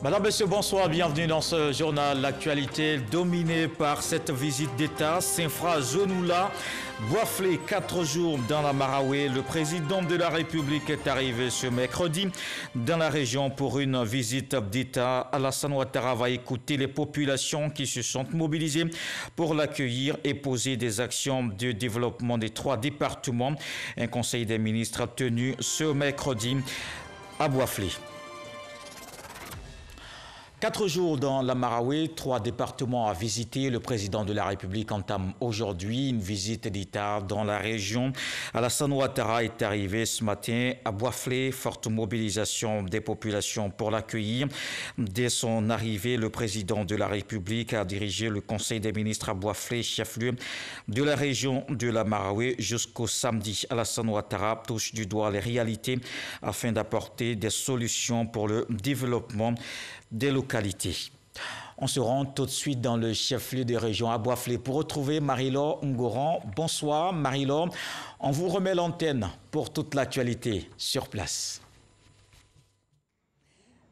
Madame, Monsieur, bonsoir, bienvenue dans ce journal. L'actualité dominée par cette visite d'État. Saint-Fra Zenoula, Boisflé, 4 jours dans la Maraoué. Le président de la République est arrivé ce mercredi dans la région pour une visite d'État. Alassane Ouattara va écouter les populations qui se sont mobilisées pour l'accueillir et poser des actions de développement des 3 départements. Un conseil des ministres tenu ce mercredi à Boisflé. 4 jours dans la Maraoué, 3 départements à visiter. Le président de la République entame aujourd'hui une visite d'État dans la région. Alassane Ouattara est arrivé ce matin à Boisflé. Forte mobilisation des populations pour l'accueillir. Dès son arrivée, le président de la République a dirigé le conseil des ministres à Boisflé, chef-lieu de la région de la Maraoué, jusqu'au samedi. Alassane Ouattara touche du doigt les réalités afin d'apporter des solutions pour le développement des localités. On se rend tout de suite dans le chef-lieu de région à Boisflé pour retrouver Marie-Laure Ngoran. Bonsoir Marie-Laure, on vous remet l'antenne pour toute l'actualité sur place.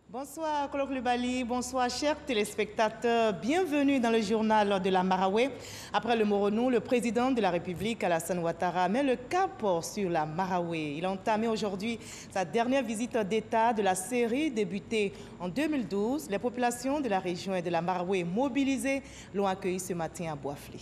Bonsoir Claude Lubali, bonsoir chers téléspectateurs, bienvenue dans le journal de la Maraoué. Après le Moronou, le président de la République, Alassane Ouattara, met le cap sur la Maraoué. Il a entamé aujourd'hui sa dernière visite d'État de la série débutée en 2012. Les populations de la région et de la Maraoué mobilisées l'ont accueilli ce matin à Boisflé.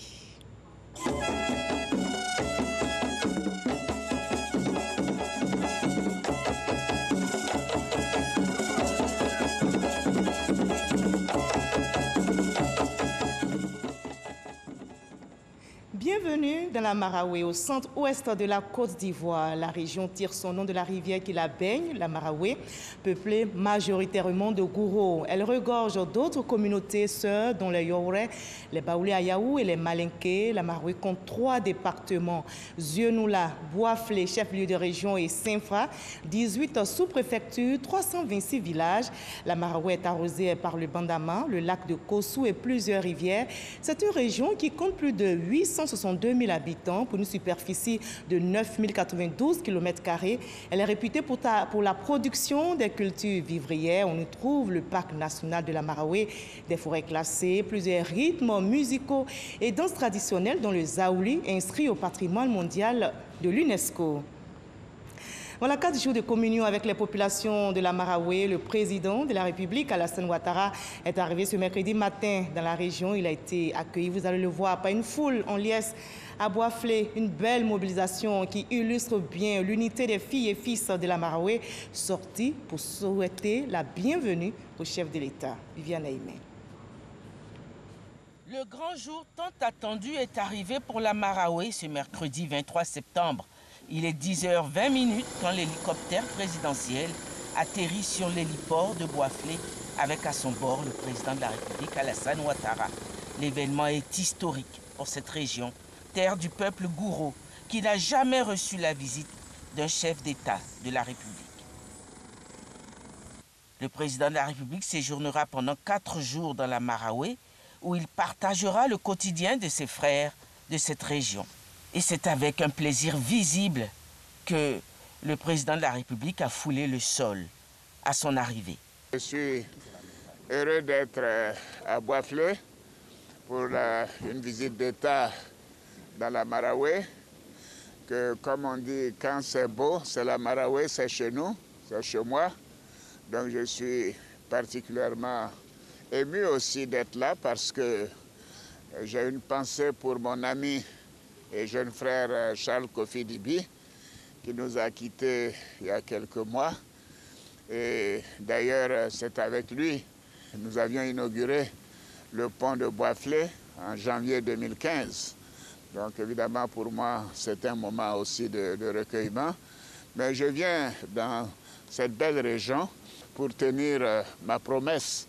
Bienvenue dans la Maraoué, au centre-ouest de la Côte d'Ivoire. La région tire son nom de la rivière qui la baigne, la Maraoué, peuplée majoritairement de Gouro. Elle regorge d'autres communautés sœurs, dont les Youré, les Baoulé Ayaou et les Malinké. La Maraoué compte 3 départements, Zenoula, Boisflé, chef-lieu de région, et Saint-Fra, 18 sous-préfectures, 326 villages. La Maraoué est arrosée par le Bandama, le lac de Kossou et plusieurs rivières. C'est une région qui compte plus de 862 000 habitants pour une superficie de 9 092 km². Elle est réputée pour la production des cultures vivrières. On y trouve le parc national de la Maraoué, des forêts classées, plusieurs rythmes musicaux et danses traditionnelles dont le Zaouli est inscrit au patrimoine mondial de l'UNESCO. Voilà 4 jours de communion avec les populations de la Maraoué. Le président de la République, Alassane Ouattara, est arrivé ce mercredi matin dans la région. Il a été accueilli, vous allez le voir, par une foule en liesse à Boisflé. Une belle mobilisation qui illustre bien l'unité des filles et fils de la Maraoué, sortis pour souhaiter la bienvenue au chef de l'État, Viviane Aimé. Le grand jour tant attendu est arrivé pour la Maraoué ce mercredi 23 septembre. Il est 10h20 quand l'hélicoptère présidentiel atterrit sur l'héliport de Boisflé avec à son bord le président de la République, Alassane Ouattara. L'événement est historique pour cette région, terre du peuple Gouro, qui n'a jamais reçu la visite d'un chef d'État de la République. Le président de la République séjournera pendant 4 jours dans la Maraoué, où il partagera le quotidien de ses frères de cette région. Et c'est avec un plaisir visible que le président de la République a foulé le sol à son arrivée. Je suis heureux d'être à Boisflé pour une visite d'État dans la Maraoué. Que, comme on dit, quand c'est beau, c'est la Maraoué, c'est chez nous, c'est chez moi. Donc je suis particulièrement ému aussi d'être là parce que j'ai une pensée pour mon ami et jeune frère Charles Kofi Dibi, qui nous a quittés il y a quelques mois. Et d'ailleurs, c'est avec lui que nous avions inauguré le pont de Boisflé en janvier 2015. Donc évidemment, pour moi, c'est un moment aussi de recueillement. Mais je viens dans cette belle région pour tenir ma promesse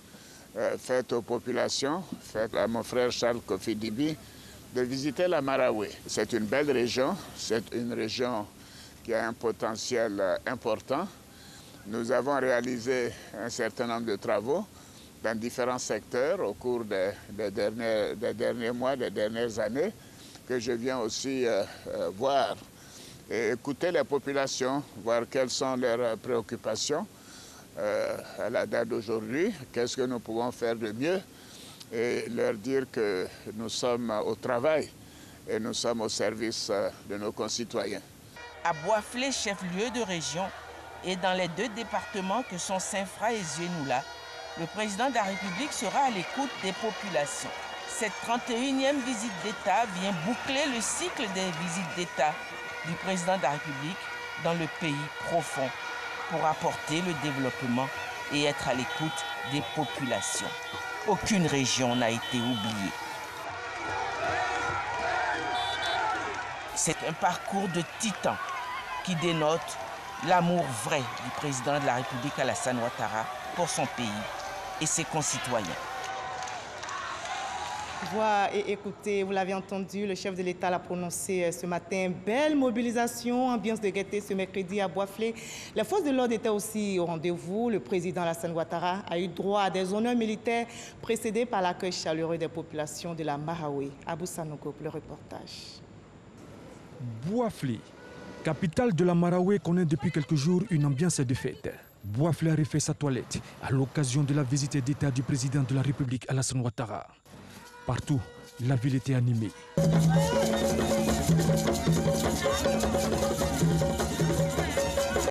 faite aux populations, faite à mon frère Charles Kofi Dibi, de visiter la Maraoué. C'est une belle région, c'est une région qui a un potentiel important. Nous avons réalisé un certain nombre de travaux dans différents secteurs au cours des derniers mois, des dernières années, que je viens aussi voir et écouter les populations, voir quelles sont leurs préoccupations, à la date d'aujourd'hui, qu'est-ce que nous pouvons faire de mieux et leur dire que nous sommes au travail et nous sommes au service de nos concitoyens. À Boisflé, chef-lieu de région, et dans les 2 départements que sont Saint-Fra et Zouénoula, le président de la République sera à l'écoute des populations. Cette 31e visite d'État vient boucler le cycle des visites d'État du président de la République dans le pays profond pour apporter le développement et être à l'écoute des populations. Aucune région n'a été oubliée. C'est un parcours de titan qui dénote l'amour vrai du président de la République Alassane Ouattara pour son pays et ses concitoyens. Voir et écouter, vous l'avez entendu, le chef de l'État l'a prononcé ce matin. Belle mobilisation, ambiance de gaieté ce mercredi à Boisflé. Les forces de l'ordre étaient aussi au rendez-vous. Le président Alassane Ouattara a eu droit à des honneurs militaires précédés par l'accueil chaleureux des populations de la Maraoué. Abou Sanogo, le reportage. Boisflé, capitale de la Maraoué, connaît depuis quelques jours une ambiance de fête. Boisflé a refait sa toilette à l'occasion de la visite d'État du président de la République Alassane Ouattara. Partout, la ville était animée.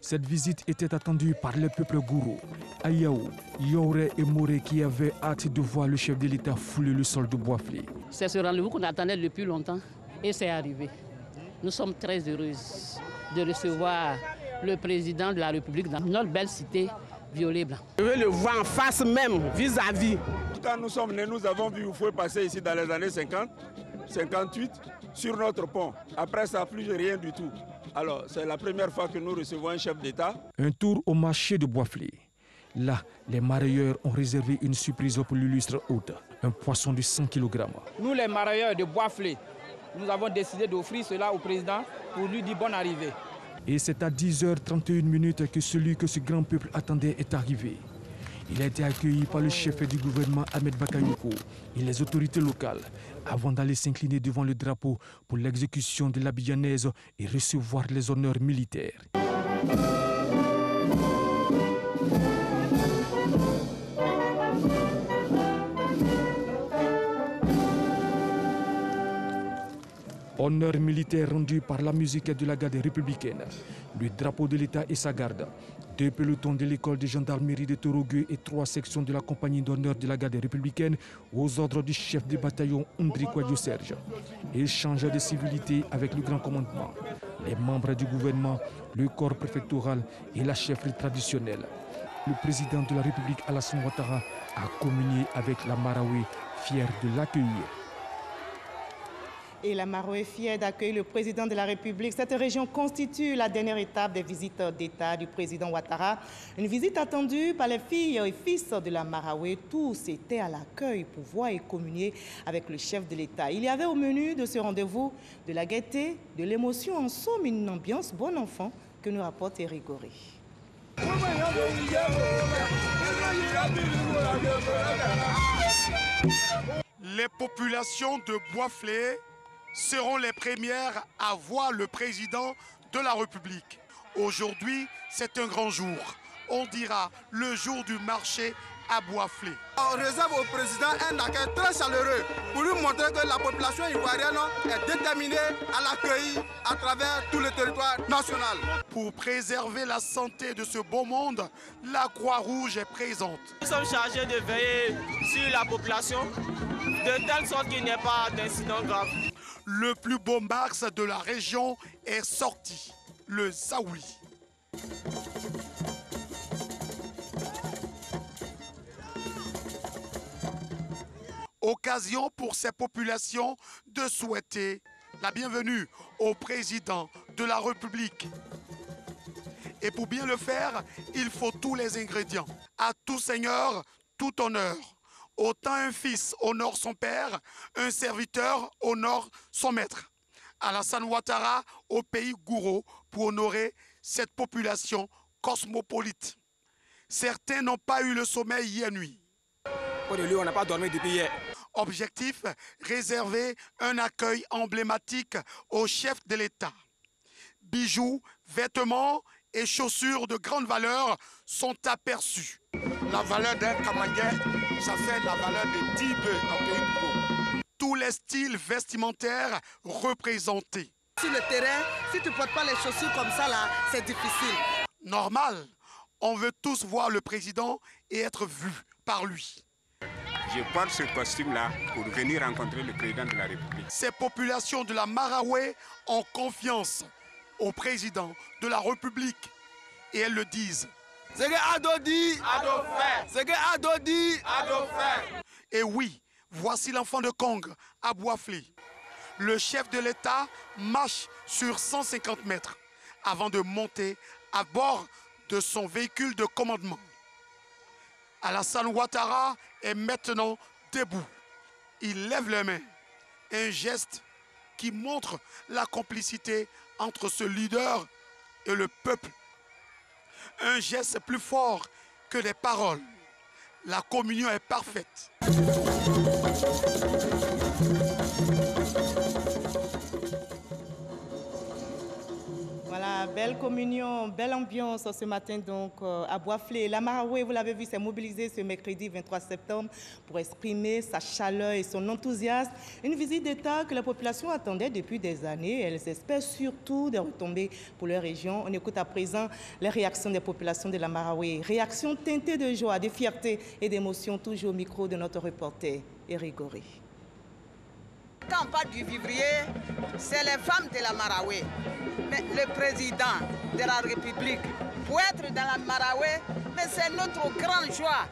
Cette visite était attendue par les peuples gourou, Ayaou, Yoré et Moré qui avaient hâte de voir le chef de l'État fouler le sol de Boisflé. C'est ce rendez-vous qu'on attendait depuis longtemps et c'est arrivé. Nous sommes très heureuses de recevoir le président de la République dans notre belle cité violet-blanc. Je veux le voir en face même, vis-à-vis. Quand nous sommes nés, nous avons vu Oufoué passer ici dans les années 50, 58, sur notre pont. Après ça, plus rien du tout. Alors, c'est la première fois que nous recevons un chef d'État. Un tour au marché de Boisflé. Là, les marailleurs ont réservé une surprise pour l'illustre hôte, un poisson de 100 kg. Nous, les marailleurs de Boisflé, nous avons décidé d'offrir cela au président pour lui dire bonne arrivée. Et c'est à 10h31 que celui que ce grand peuple attendait est arrivé. Il a été accueilli par le chef du gouvernement Ahmed Bakayoko et les autorités locales avant d'aller s'incliner devant le drapeau pour l'exécution de l'Abidjanaise et recevoir les honneurs militaires. Honneur militaire rendu par la musique de la garde républicaine, le drapeau de l'État et sa garde, 2 pelotons de l'école de gendarmerie de Torogueux et 3 sections de la compagnie d'honneur de la garde républicaine aux ordres du chef de bataillon Ondri Kouadio Serge. Échange de civilité avec le grand commandement, les membres du gouvernement, le corps préfectoral et la chefferie traditionnelle. Le président de la République Alassane Ouattara a communié avec la Maraoué, fier de l'accueillir. Et la Maraoué est fière d'accueillir le président de la République. Cette région constitue la dernière étape des visites d'État du président Ouattara. Une visite attendue par les filles et fils de la Maraoué. Tous étaient à l'accueil pour voir et communier avec le chef de l'État. Il y avait au menu de ce rendez-vous de la gaieté, de l'émotion, en somme une ambiance bon enfant que nous rapporte Eric Goré. Les populations de Boisflé seront les premières à voir le président de la République. Aujourd'hui, c'est un grand jour. On dira le jour du marché à Boisflé. On réserve au président un accueil très chaleureux pour lui montrer que la population ivoirienne est déterminée à l'accueillir à travers tout le territoire national. Pour préserver la santé de ce beau monde, la Croix-Rouge est présente. Nous sommes chargés de veiller sur la population de telle sorte qu'il n'y ait pas d'incident grave. Le plus beau Mars de la région est sorti, le Zaouli. Occasion pour ces populations de souhaiter la bienvenue au président de la République. Et pour bien le faire, il faut tous les ingrédients. À tout seigneur, tout honneur. Autant un fils honore son père, un serviteur honore son maître. Alassane Ouattara au pays gourou pour honorer cette population cosmopolite. Certains n'ont pas eu le sommeil hier nuit. Pour lui, on n'a pas dormi depuis hier. Objectif, réserver un accueil emblématique au chef de l'État. Bijoux, vêtements et chaussures de grande valeur sont aperçus. La valeur d'un Kamangais, ça fait la valeur de 10 bœufs en pays Gouro. Tous les styles vestimentaires représentés. Sur le terrain, si tu ne portes pas les chaussures comme ça, là, c'est difficile. Normal, on veut tous voir le président et être vu par lui. Je porte ce costume-là pour venir rencontrer le président de la République. Ces populations de la Marawe ont confiance au président de la République et elles le disent. C'est que Ado dit, Ado fait. C'est que Ado dit, Ado fait. Et oui, voici l'enfant de Kong à Boisflé. Le chef de l'État marche sur 150 mètres avant de monter à bord de son véhicule de commandement. Alassane Ouattara est maintenant debout. Il lève les mains. Un geste qui montre la complicité entre ce leader et le peuple. Un geste plus fort que les paroles. La communion est parfaite. Voilà, belle communion, belle ambiance ce matin donc à Boisflé. La Marawe, vous l'avez vu, s'est mobilisée ce mercredi 23 septembre pour exprimer sa chaleur et son enthousiasme. Une visite d'État que la population attendait depuis des années. Elles espèrent surtout des retombées pour leur région. On écoute à présent les réactions des populations de la Marawe. Réactions teintées de joie, de fierté et d'émotion, toujours au micro de notre reporter Eric Goré. Quand on parle du vivrier, c'est les femmes de la Marawe. Mais le président de la République, pour être dans la Marawe, mais c'est notre grande joie.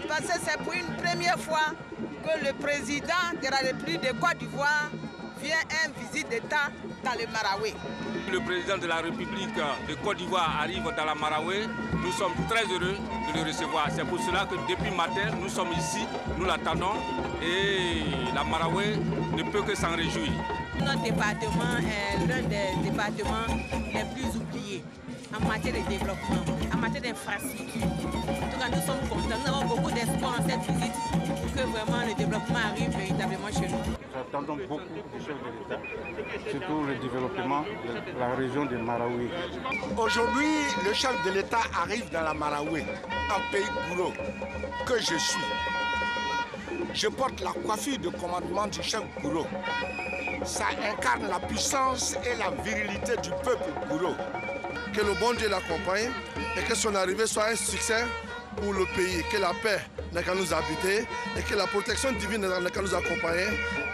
Parce que c'est pour une première fois que le président de la République de Côte d'Ivoire vient en visite d'État dans le Marawe. Le président de la République de Côte d'Ivoire arrive dans la Marawe. Nous sommes très heureux de le recevoir. C'est pour cela que depuis matin, nous sommes ici, nous l'attendons et la Marawe ne peut que s'en réjouir. Notre département est l'un des départements les plus oubliés en matière de développement, en matière d'infrastructure. En tout cas, nous sommes contents. Nous avons beaucoup d'espoir en cette visite pour que vraiment le développement arrive véritablement chez nous. Nous attendons beaucoup du chef de l'État, surtout le développement de la région de Marawe. Aujourd'hui, le chef de l'État arrive dans la Marawe, un pays Gouro, que je suis. Je porte la coiffure de commandement du chef Gouro. Ça incarne la puissance et la virilité du peuple Gouro. Que le bon Dieu l'accompagne et que son arrivée soit un succès pour le pays. Que la paix n'a qu'à nous habiter et que la protection divine n'a qu'à nous accompagner.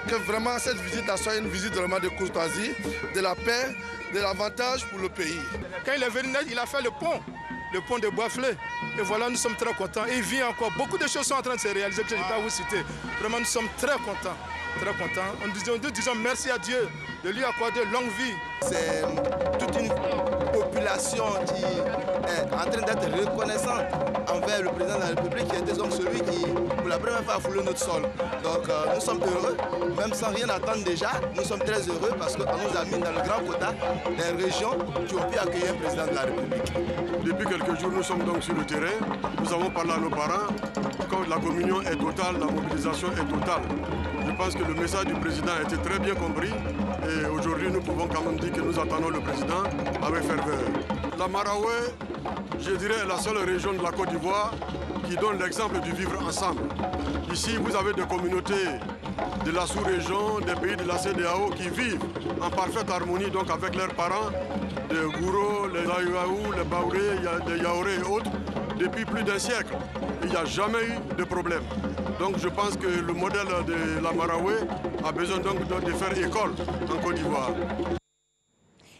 Que vraiment cette visite soit une visite vraiment de courtoisie, de la paix, de l'avantage pour le pays. Quand il est venu, il a fait le pont de Boisflé. Et voilà, nous sommes très contents. Et il vient encore. Beaucoup de choses sont en train de se réaliser que je ne vais pas vous citer. Vraiment, nous sommes très contents. Très contents. Nous disons merci à Dieu de lui accorder longue vie. C'est toute une population qui est en train d'être reconnaissante envers le président de la République qui était donc celui qui, pour la première fois, a foulé notre sol. Donc nous sommes heureux, même sans rien attendre déjà, nous sommes très heureux parce qu'on nous a mis dans le grand quota des régions qui ont pu accueillir le président de la République. Depuis quelques jours, nous sommes donc sur le terrain. Nous avons parlé à nos parents. Quand la communion est totale, la mobilisation est totale. Je pense que le message du président a été très bien compris et aujourd'hui nous pouvons quand même dire que nous attendons le président avec ferveur. La Marawe, je dirais, est la seule région de la Côte d'Ivoire qui donne l'exemple du vivre ensemble. Ici, vous avez des communautés de la sous-région, des pays de la CEDEAO qui vivent en parfaite harmonie donc avec leurs parents, les Gouro, les Aïwaou, les Baouré, les Yaoré et autres, depuis plus d'un siècle. Il n'y a jamais eu de problème. Donc je pense que le modèle de la Marawe a besoin donc de faire école en Côte d'Ivoire.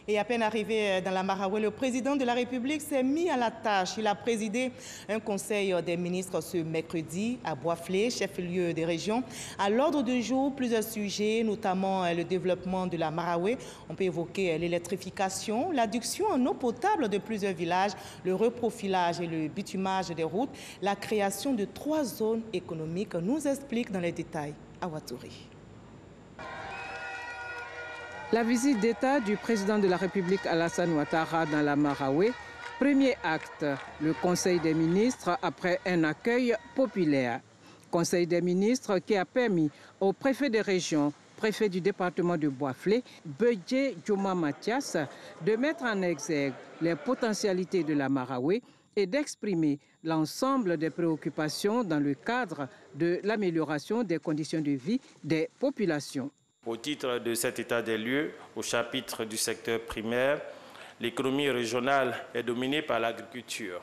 Et à peine arrivé dans la Marawe, le président de la République s'est mis à la tâche. Il a présidé un conseil des ministres ce mercredi à Boisflé, chef-lieu des régions. À l'ordre du jour, plusieurs sujets, notamment le développement de la Marawe. On peut évoquer l'électrification, l'adduction en eau potable de plusieurs villages, le reprofilage et le bitumage des routes, la création de 3 zones économiques. Nous explique dans les détails Awatouri. La visite d'État du président de la République Alassane Ouattara dans la Marawe, premier acte, le Conseil des ministres après un accueil populaire. Conseil des ministres qui a permis au préfet des régions, préfet du département de Bois-Flé, Bedje Djoma Mathias, de mettre en exergue les potentialités de la Marawe et d'exprimer l'ensemble des préoccupations dans le cadre de l'amélioration des conditions de vie des populations. Au titre de cet état des lieux, au chapitre du secteur primaire, l'économie régionale est dominée par l'agriculture.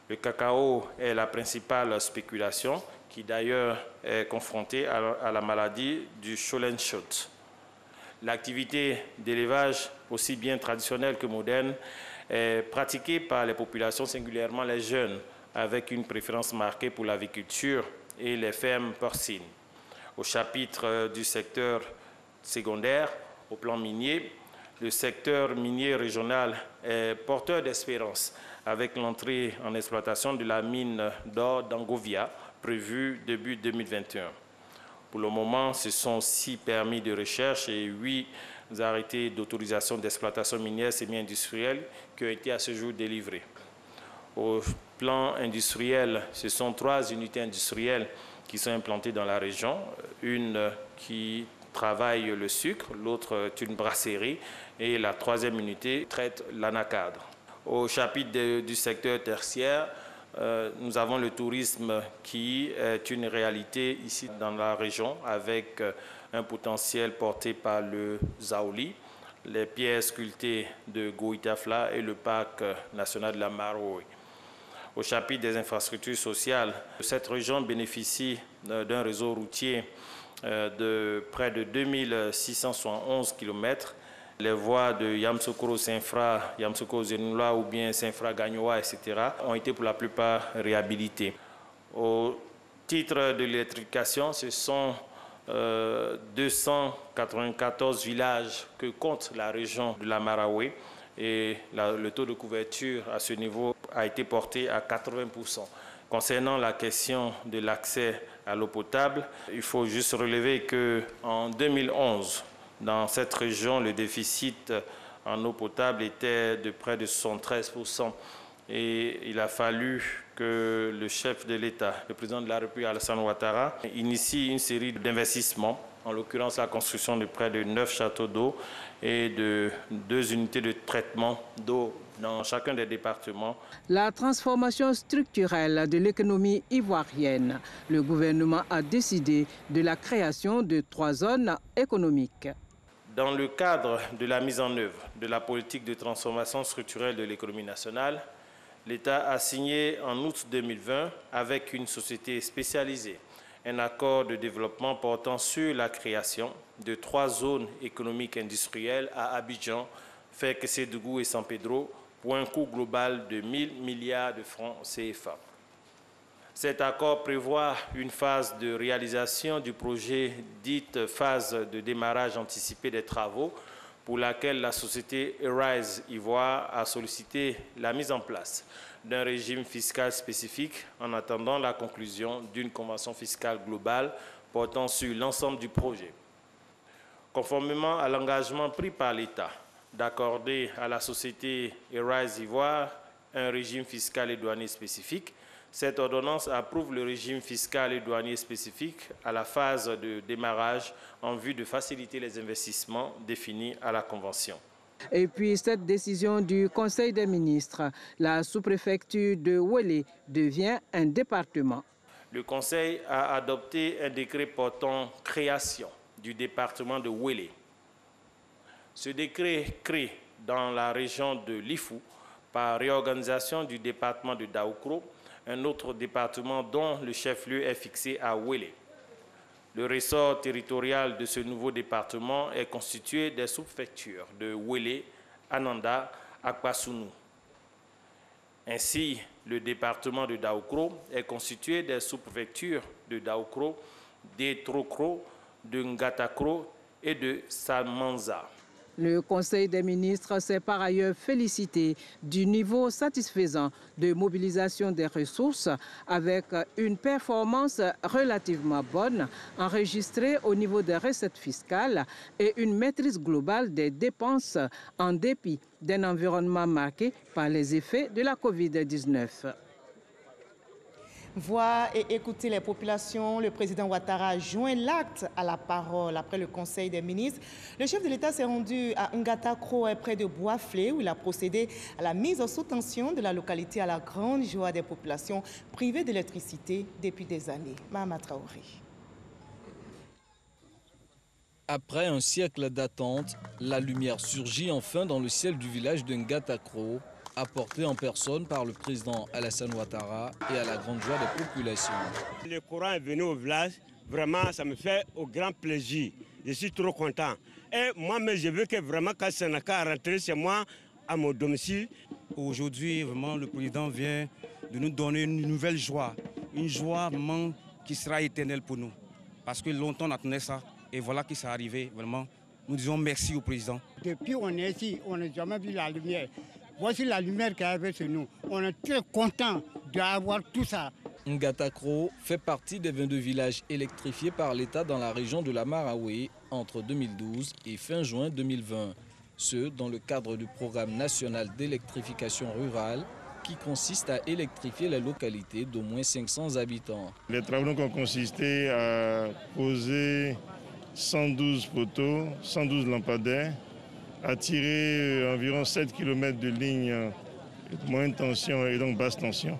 Le cacao est la principale spéculation, qui d'ailleurs est confrontée à la maladie du Scholenschutz. L'activité d'élevage, aussi bien traditionnelle que moderne, est pratiquée par les populations, singulièrement les jeunes, avec une préférence marquée pour l'aviculture et les fermes porcines. Au chapitre du secteur secondaire, au plan minier, le secteur minier régional est porteur d'espérance avec l'entrée en exploitation de la mine d'or d'Angovia, prévue début 2021. Pour le moment, ce sont 6 permis de recherche et 8 arrêtés d'autorisation d'exploitation minière semi-industrielle qui ont été à ce jour délivrés. Au plan industriel, ce sont 3 unités industrielles qui sont implantées dans la région. Une qui travaille le sucre, l'autre est une brasserie et la 3e unité traite l'anacadre. Au chapitre du secteur tertiaire, nous avons le tourisme qui est une réalité ici dans la région avec un potentiel porté par le Zaoli, les pierres sculptées de Goïtafla et le parc national de la Marawe. Au chapitre des infrastructures sociales, cette région bénéficie d'un réseau routier de près de 2671 km. Les voies de Yamsoukro-Sinfra, Yamsoukro-Zenula ou bien Sinfra-Gagnoa, etc. ont été pour la plupart réhabilitées. Au titre de l'électrification, ce sont 294 villages que compte la région de la Marawe et le taux de couverture à ce niveau a été porté à 80%. Concernant la question de l'accès à l'eau potable, il faut juste relever qu'en 2011, dans cette région, le déficit en eau potable était de près de 73%. Et il a fallu que le chef de l'État, le président de la République, Alassane Ouattara, initie une série d'investissements, en l'occurrence la construction de près de 9 châteaux d'eau et de 2 unités de traitement d'eau dans chacun des départements. La transformation structurelle de l'économie ivoirienne. Le gouvernement a décidé de la création de 3 zones économiques. Dans le cadre de la mise en œuvre de la politique de transformation structurelle de l'économie nationale, l'État a signé en août 2020 avec une société spécialisée un accord de développement portant sur la création de 3 zones économiques industrielles à Abidjan, Fès-Kédougou et San Pedro pour un coût global de 1 000 milliards de francs CFA. Cet accord prévoit une phase de réalisation du projet dite phase de démarrage anticipé des travaux pour laquelle la société Arise Ivoire a sollicité la mise en place d'un régime fiscal spécifique en attendant la conclusion d'une convention fiscale globale portant sur l'ensemble du projet. Conformément à l'engagement pris par l'État d'accorder à la société Arise Ivoire un régime fiscal et douanier spécifique, cette ordonnance approuve le régime fiscal et douanier spécifique à la phase de démarrage en vue de faciliter les investissements définis à la Convention. Et puis cette décision du Conseil des ministres, la sous-préfecture de Ouélé devient un département. Le Conseil a adopté un décret portant création du département de Ouélé. Ce décret crée dans la région de Lifou, par réorganisation du département de Daoukro, un autre département dont le chef-lieu est fixé à Ouélé. Le ressort territorial de ce nouveau département est constitué des sous-préfectures de Ouélé, Ananda, Akpasounou. Ainsi, le département de Daoukro est constitué des sous-préfectures de Daoukro, d'Etrokro, de Ngatakro et de Samanza. Le Conseil des ministres s'est par ailleurs félicité du niveau satisfaisant de mobilisation des ressources avec une performance relativement bonne enregistrée au niveau des recettes fiscales et une maîtrise globale des dépenses en dépit d'un environnement marqué par les effets de la Covid-19. Voir et écouter les populations, le président Ouattara a joint l'acte à la parole après le Conseil des ministres. Le chef de l'État s'est rendu à Ngatakro, près de Boisflé, où il a procédé à la mise sous tension de la localité à la grande joie des populations privées d'électricité depuis des années. Mahama Traoré. Après un siècle d'attente, la lumière surgit enfin dans le ciel du village de Ngatakro, apporté en personne par le président Alassane Ouattara et à la grande joie des populations. Le courant est venu au village, vraiment ça me fait au grand plaisir. Je suis trop content. Et moi-même, je veux que vraiment quand Sénaka rentre chez moi, à mon domicile. Aujourd'hui, vraiment, le président vient de nous donner une nouvelle joie. Une joie vraiment qui sera éternelle pour nous. Parce que longtemps on attendait ça. Et voilà que ça arrivé, vraiment. Nous disons merci au président. Depuis qu'on est ici, on n'a jamais vu la lumière. Voici la lumière qui arrive sur nous. On est très content d'avoir tout ça. Ngatakro fait partie des 22 villages électrifiés par l'État dans la région de la Marawe entre 2012 et fin juin 2020. Ce, dans le cadre du programme national d'électrification rurale qui consiste à électrifier les localités d'au moins 500 habitants. Les travaux ont consisté à poser 112 poteaux, 112 lampadaires, à tirer environ 7 km de lignes de moyenne tension et donc basse tension,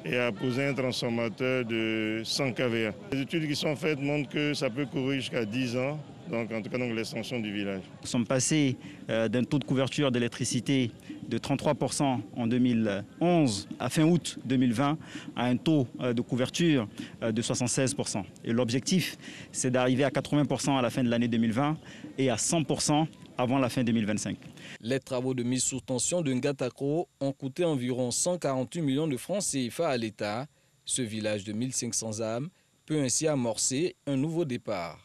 et à poser un transformateur de 100 kVA. Les études qui sont faites montrent que ça peut courir jusqu'à 10 ans, donc en tout cas l'extension du village. Nous sommes passés d'un taux de couverture d'électricité de 33% en 2011 à fin août 2020 à un taux de couverture de 76%. Et l'objectif, c'est d'arriver à 80% à la fin de l'année 2020 et à 100% avant la fin 2025. Les travaux de mise sous tension de Ngatakro ont coûté environ 148 millions de francs CFA à l'État. Ce village de 1500 âmes peut ainsi amorcer un nouveau départ.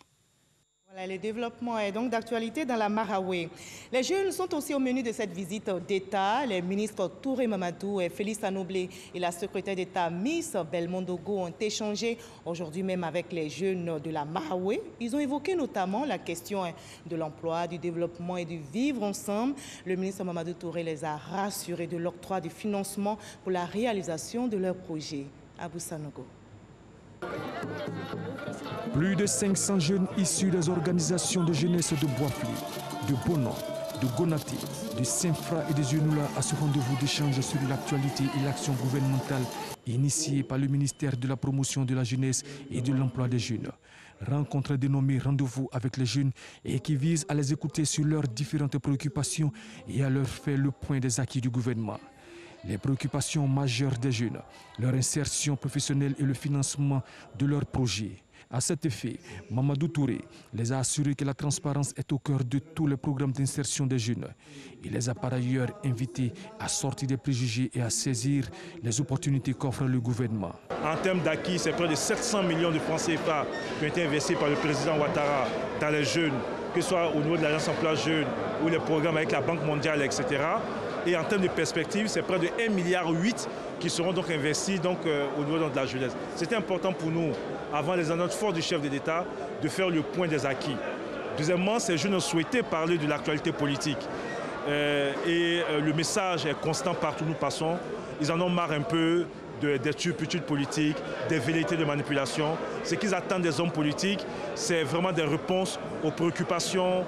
Voilà, le développement est donc d'actualité dans la Marawe. Les jeunes sont aussi au menu de cette visite d'État. Les ministres Touré Mamadou et Félix Anoblé et la secrétaire d'État Miss Belmondogo ont échangé aujourd'hui même avec les jeunes de la Marawe. Ils ont évoqué notamment la question de l'emploi, du développement et du vivre ensemble. Le ministre Mamadou Touré les a rassurés de l'octroi du financement pour la réalisation de leurs projets. Abou Sanogo. Plus de 500 jeunes issus des organisations de jeunesse de Boisflé, de Bonan, de Gonaté, de Saint-Fra et de Zenoula à ce rendez-vous d'échange sur l'actualité et l'action gouvernementale initiée par le ministère de la Promotion de la Jeunesse et de l'Emploi des Jeunes. Rencontre dénommée Rendez-vous avec les jeunes et qui vise à les écouter sur leurs différentes préoccupations et à leur faire le point des acquis du gouvernement. Les préoccupations majeures des jeunes, leur insertion professionnelle et le financement de leurs projets. À cet effet, Mamadou Touré les a assurés que la transparence est au cœur de tous les programmes d'insertion des jeunes. Il les a par ailleurs invités à sortir des préjugés et à saisir les opportunités qu'offre le gouvernement. En termes d'acquis, c'est près de 700 millions de francs CFA qui ont été investis par le président Ouattara dans les jeunes, que ce soit au niveau de l'Agence emploi jeune ou les programmes avec la Banque mondiale, etc. Et en termes de perspective, c'est près de 1,8 milliard qui seront donc investis au niveau de la jeunesse. C'était important pour nous, avant les annonces fortes du chef de l'État, de faire le point des acquis. Deuxièmement, ces jeunes ont souhaité parler de l'actualité politique. Le message est constant partout où nous passons. Ils en ont marre un peu des turpitudes politiques, des velléités de manipulation. Ce qu'ils attendent des hommes politiques, c'est vraiment des réponses aux préoccupations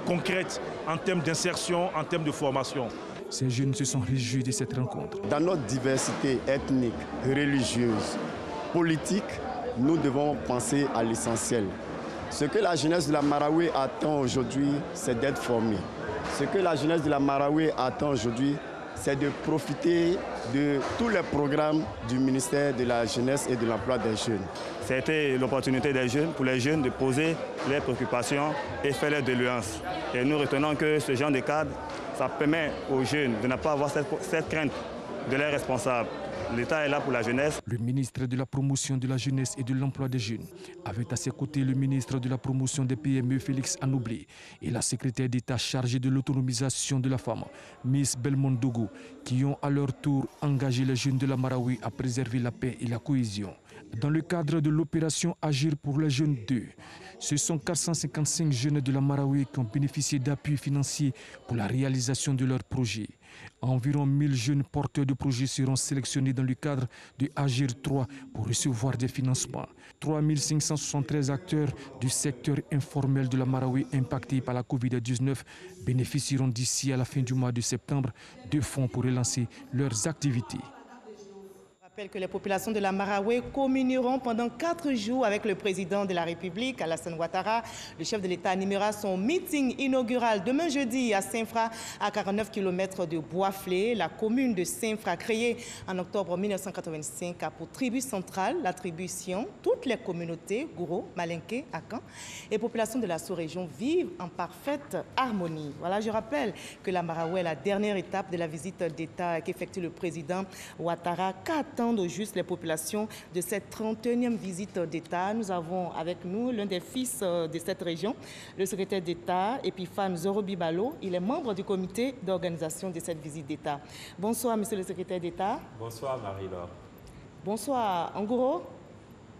concrètes en termes d'insertion, en termes de formation. Ces jeunes se sont réjouis de cette rencontre. Dans notre diversité ethnique, religieuse, politique, nous devons penser à l'essentiel. Ce que la jeunesse de la Marawe attend aujourd'hui, c'est d'être formée. Ce que la jeunesse de la Marawe attend aujourd'hui, c'est de profiter de tous les programmes du ministère de la Jeunesse et de l'Emploi des Jeunes. C'était l'opportunité des jeunes, pour les jeunes, de poser leurs préoccupations et faire leurs doléances. Et nous retenons que ce genre de cadre, ça permet aux jeunes de ne pas avoir cette crainte de leurs responsables. L'État est là pour la jeunesse. Le ministre de la Promotion de la Jeunesse et de l'Emploi des Jeunes avait à ses côtés le ministre de la Promotion des PME, Félix Anoblé, et la secrétaire d'État chargée de l'autonomisation de la femme, Miss Belmondogo, qui ont à leur tour engagé les jeunes de la Marawe à préserver la paix et la cohésion. Dans le cadre de l'opération Agir pour les jeunes 2, ce sont 455 jeunes de la Marawi qui ont bénéficié d'appui financier pour la réalisation de leurs projets. Environ 1000 jeunes porteurs de projets seront sélectionnés dans le cadre de Agir 3 pour recevoir des financements. 3573 acteurs du secteur informel de la Marawi impactés par la Covid-19 bénéficieront d'ici à la fin du mois de septembre de fonds pour relancer leurs activités. Je rappelle que les populations de la Marawi communieront pendant 4 jours avec le président de la République, Alassane Ouattara. Le chef de l'État animera son meeting inaugural demain jeudi à Saint-Fra, à 49 km de Boisflé. La commune de Saint-Fra, créée en octobre 1985, a pour tribu centrale l'attribution. Toutes les communautés, Gouro, Malinké, Akan et populations de la sous-région vivent en parfaite harmonie. Voilà, je rappelle que la Marawi est la dernière étape de la visite d'État qu'effectue le président Ouattara. Qu'attendent au juste les populations de cette 31e visite d'État? Nous avons avec nous l'un des fils de cette région, le secrétaire d'État Epiphane Zorobibalo. Il est membre du comité d'organisation de cette visite d'État. Bonsoir, monsieur le secrétaire d'État. Bonsoir, Marie-Laure. Bonsoir, Ngouro.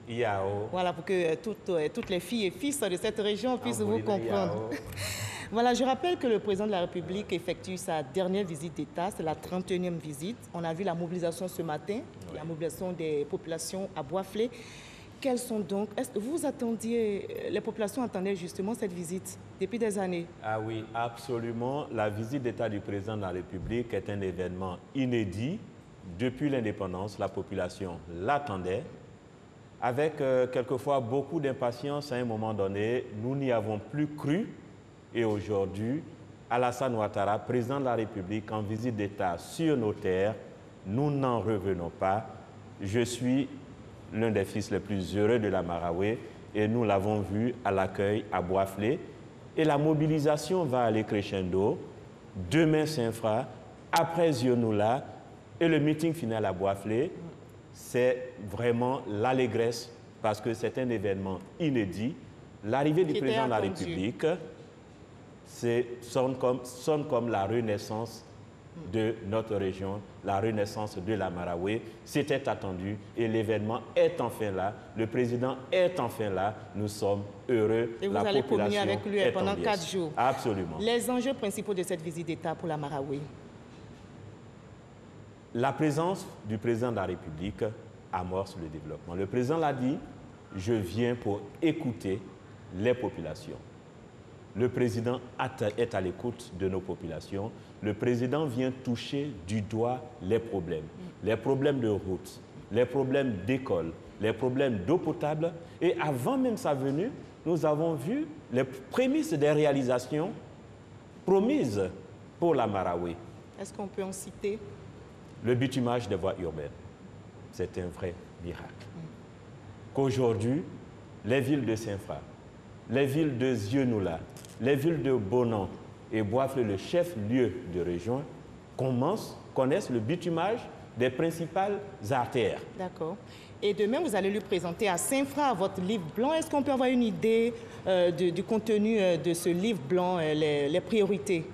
Iao. Voilà, pour que toutes les filles et fils de cette région puissent vous comprendre. Voilà, je rappelle que le président de la République effectue sa dernière visite d'État, c'est la 31e visite. On a vu la mobilisation ce matin, la mobilisation des populations à Boisflé. Quelles sont donc... Est-ce que vous attendiez, les populations attendaient justement cette visite depuis des années? Ah oui, absolument. La visite d'État du président de la République est un événement inédit. Depuis l'indépendance, la population l'attendait. Avec quelquefois beaucoup d'impatience à un moment donné, nous n'y avons plus cru. Et aujourd'hui, Alassane Ouattara, président de la République, en visite d'État sur nos terres, nous n'en revenons pas. Je suis l'un des fils les plus heureux de la Marawi et nous l'avons vu à l'accueil à Boisflé. Et la mobilisation va aller crescendo. Demain, Saint-Fra, après Zionoula et le meeting final à Boisflé, c'est vraiment l'allégresse parce que c'est un événement inédit. L'arrivée du président de la République sonne comme la renaissance de notre région, la renaissance de la Marawi. C'était attendu et l'événement est enfin là. Le président est enfin là. Nous sommes heureux. Et vous allez communier avec lui pendant 4 jours. Absolument. Les enjeux principaux de cette visite d'État pour la Marawi? La présence du président de la République amorce le développement. Le président l'a dit, je viens pour écouter les populations. Le président est à l'écoute de nos populations. Le président vient toucher du doigt les problèmes de route, les problèmes d'école, les problèmes d'eau potable. Et avant même sa venue, nous avons vu les prémices des réalisations promises pour la Marawi. Est-ce qu'on peut en citer? Le bitumage des voies urbaines, c'est un vrai miracle. Qu'aujourd'hui, les villes de Saint-Fra, les villes de Zionoula, les villes de Bonan et Boisflé, le chef-lieu de région, connaissent le bitumage des principales artères. D'accord. Et demain, vous allez lui présenter à Saint-Fra votre livre blanc. Est-ce qu'on peut avoir une idée du contenu de ce livre blanc, les priorités?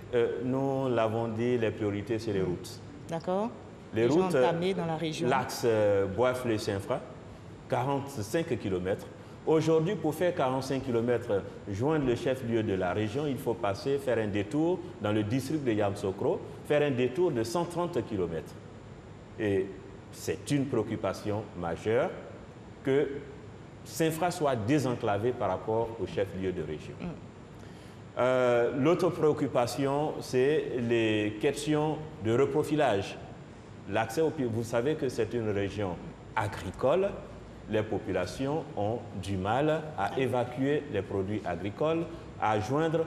Nous l'avons dit, les priorités, c'est les routes. D'accord. Les routes entamées dans la région. L'axe Boisflé-Saint-Fra, 45 km. Aujourd'hui, pour faire 45 km, joindre le chef-lieu de la région, il faut faire un détour dans le district de Yamsokro, faire un détour de 130 km. Et c'est une préoccupation majeure que Saint-Fra soit désenclavé par rapport au chef-lieu de région. L'autre préoccupation, c'est les questions de reprofilage. L'accès au pays, vous savez que c'est une région agricole. Les populations ont du mal à évacuer les produits agricoles, à joindre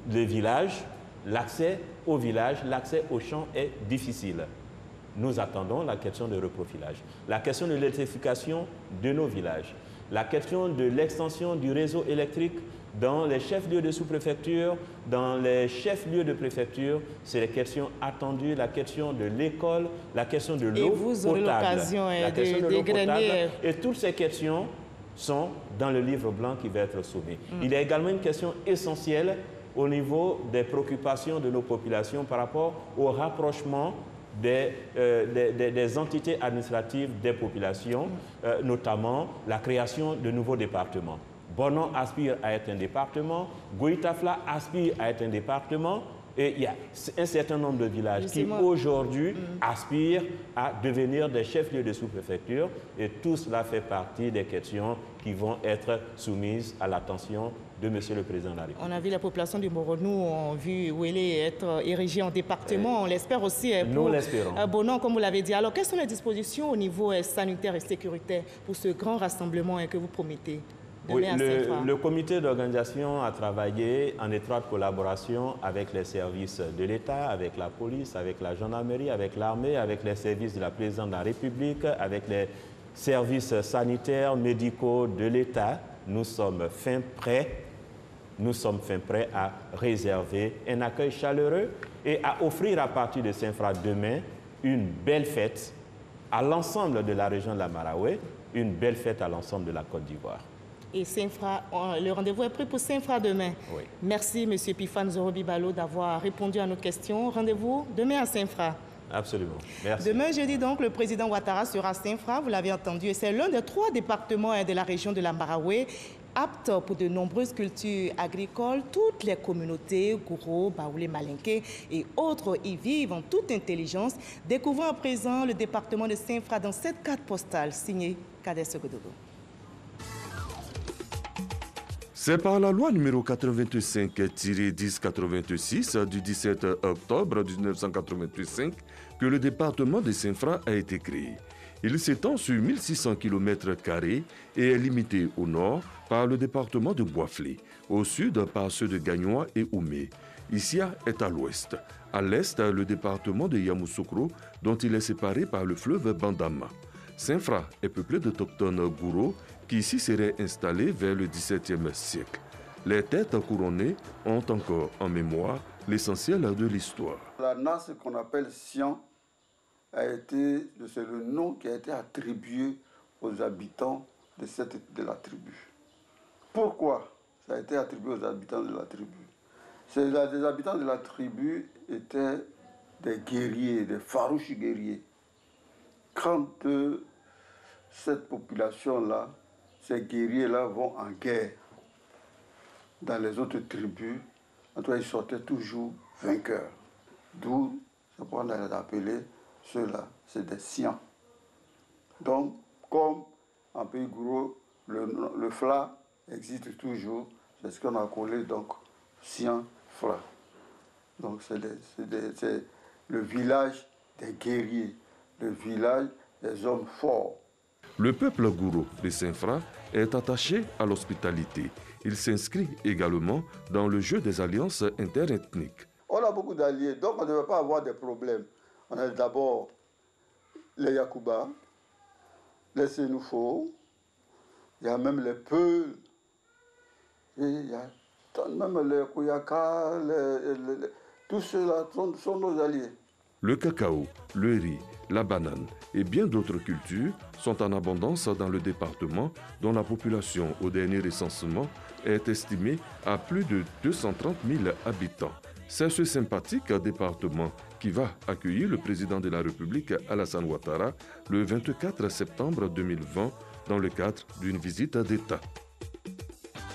les villages. L'accès au village, l'accès aux champs est difficile. Nous attendons la question de reprofilage, la question de l'électrification de nos villages, la question de l'extension du réseau électrique dans les chefs-lieux de sous-préfecture, dans les chefs-lieux de préfecture. C'est les questions attendues, la question de l'école, la question de l'eau potable. Et vous aurez l'occasion de et toutes ces questions sont dans le livre blanc qui va être soumis. Il y a également une question essentielle au niveau des préoccupations de nos populations par rapport au rapprochement des entités administratives des populations, notamment la création de nouveaux départements. Bonon aspire à être un département, Goïtafla aspire à être un département, et il y a un certain nombre de villages qui aujourd'hui aspirent à devenir des chefs-lieux de sous-préfecture, et tout cela fait partie des questions qui vont être soumises à l'attention de Monsieur le Président de la République. On a vu la population du Moronou, on a vu Ouélé être érigé en département, on l'espère aussi. Nous l'espérons. Bonon, comme vous l'avez dit. Alors, quelles sont les dispositions au niveau sanitaire et sécuritaire pour ce grand rassemblement que vous promettez? Oui, le comité d'organisation a travaillé en étroite collaboration avec les services de l'État, avec la police, avec la gendarmerie, avec l'armée, avec les services de la présidence de la République, avec les services sanitaires, médicaux de l'État. Nous sommes fin prêts à réserver un accueil chaleureux et à offrir à partir de Saint-Fra demain une belle fête à l'ensemble de la région de la Maraoué, une belle fête à l'ensemble de la Côte d'Ivoire. Et Saint-Fra, le rendez-vous est pris pour Saint-Fra demain. Oui. Merci, M. Pifan Zorobibalo, d'avoir répondu à nos questions. Rendez-vous demain à Saint-Fra. Absolument. Merci. Demain, jeudi, donc, le président Ouattara sera à Saint-Fra, vous l'avez entendu, et c'est l'un des 3 départements de la région de la Maraoué, apte pour de nombreuses cultures agricoles. Toutes les communautés, Gouro, Baoulé, Malinké et autres y vivent en toute intelligence. Découvrons à présent le département de Saint-Fra dans cette carte postale signée Kader Segododo. C'est par la loi numéro 85-1086 du 17 octobre 1985 que le département de Saint-Fra a été créé. Il s'étend sur 1600 km² et est limité au nord par le département de Boisflé, au sud par ceux de Gagnois et Oumé. Issia est à l'ouest. À l'est, le département de Yamoussoukro, dont il est séparé par le fleuve Bandama. Saint-Fra est peuplé d'autochtones Gouro qui ici seraient installés vers le XVIIe siècle. Les têtes couronnées ont encore en mémoire l'essentiel de l'histoire. La nasse qu'on appelle Sian c'est le nom qui a été attribué aux habitants de la tribu. Pourquoi ça a été attribué aux habitants de la tribu? Les habitants de la tribu étaient des guerriers, des farouches guerriers. Quand cette population-là, ces guerriers-là vont en guerre dans les autres tribus, en tout cas, ils sortaient toujours vainqueurs. D'où, c'est pourquoi on a appelé ceux-là, c'est des Sians. Donc, comme en Pays Gouro, le Fla existe toujours, c'est ce qu'on a collé, donc, Sian-Fla. Donc, c'est le village des guerriers, le village des hommes forts. Le peuple Gouro de Saint-Fra est attaché à l'hospitalité. Il s'inscrit également dans le jeu des alliances interethniques. On a beaucoup d'alliés, donc on ne devait pas avoir de problèmes. On a d'abord les Yakuba, les Sénoufo, il y a même les Peuls, il y a même les Kouyaka, tous ceux-là sont nos alliés. Le cacao, le riz, la banane et bien d'autres cultures sont en abondance dans le département dont la population au dernier recensement est estimée à plus de 230 000 habitants. C'est ce sympathique département qui va accueillir le président de la République Alassane Ouattara le 24 septembre 2020 dans le cadre d'une visite d'État.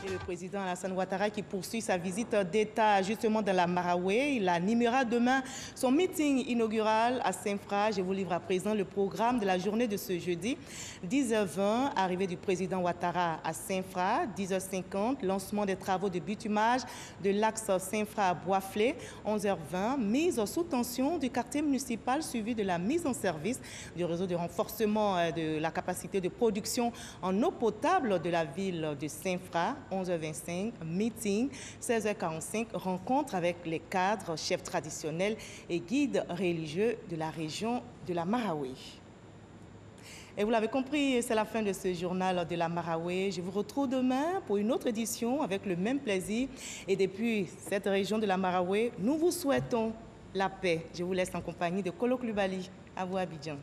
Et le président Alassane Ouattara qui poursuit sa visite d'État justement dans la Maraoué. Il animera demain son meeting inaugural à Saint-Fra. Je vous livre à présent le programme de la journée de ce jeudi. 10h20, arrivée du président Ouattara à Saint-Fra. 10h50, lancement des travaux de bitumage de l'axe Saint-Fra à Boisflé. 11h20, mise sous tension du quartier municipal suivi de la mise en service du réseau de renforcement de la capacité de production en eau potable de la ville de Saint-Fra. 11h25, meeting, 16h45, rencontre avec les cadres, chefs traditionnels et guides religieux de la région de la Maraoué. Et vous l'avez compris, c'est la fin de ce journal de la Maraoué. Je vous retrouve demain pour une autre édition avec le même plaisir. Et depuis cette région de la Maraoué, nous vous souhaitons la paix. Je vous laisse en compagnie de Kolo Klubali. À vous, Abidjan.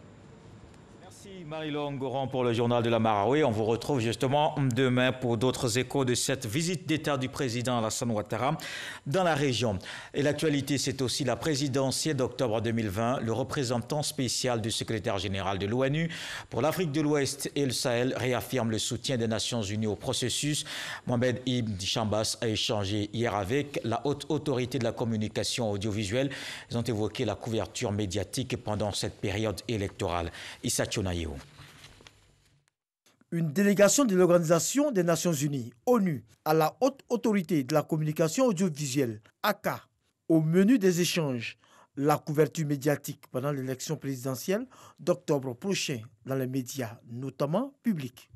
Merci. Merci Marie-Laure Ngoran pour le journal de la Maraoué. On vous retrouve justement demain pour d'autres échos de cette visite d'État du président Alassane Ouattara dans la région. Et l'actualité, c'est aussi la présidentielle d'octobre 2020. Le représentant spécial du secrétaire général de l'ONU pour l'Afrique de l'Ouest et le Sahel réaffirme le soutien des Nations Unies au processus. Mohamed Ibn Chambas a échangé hier avec la haute autorité de la communication audiovisuelle. Ils ont évoqué la couverture médiatique pendant cette période électorale. Issa Tchonaïo. Une délégation de l'Organisation des Nations Unies, ONU, à la haute autorité de la communication audiovisuelle, ACA, au menu des échanges, la couverture médiatique pendant l'élection présidentielle d'octobre prochain dans les médias, notamment publics.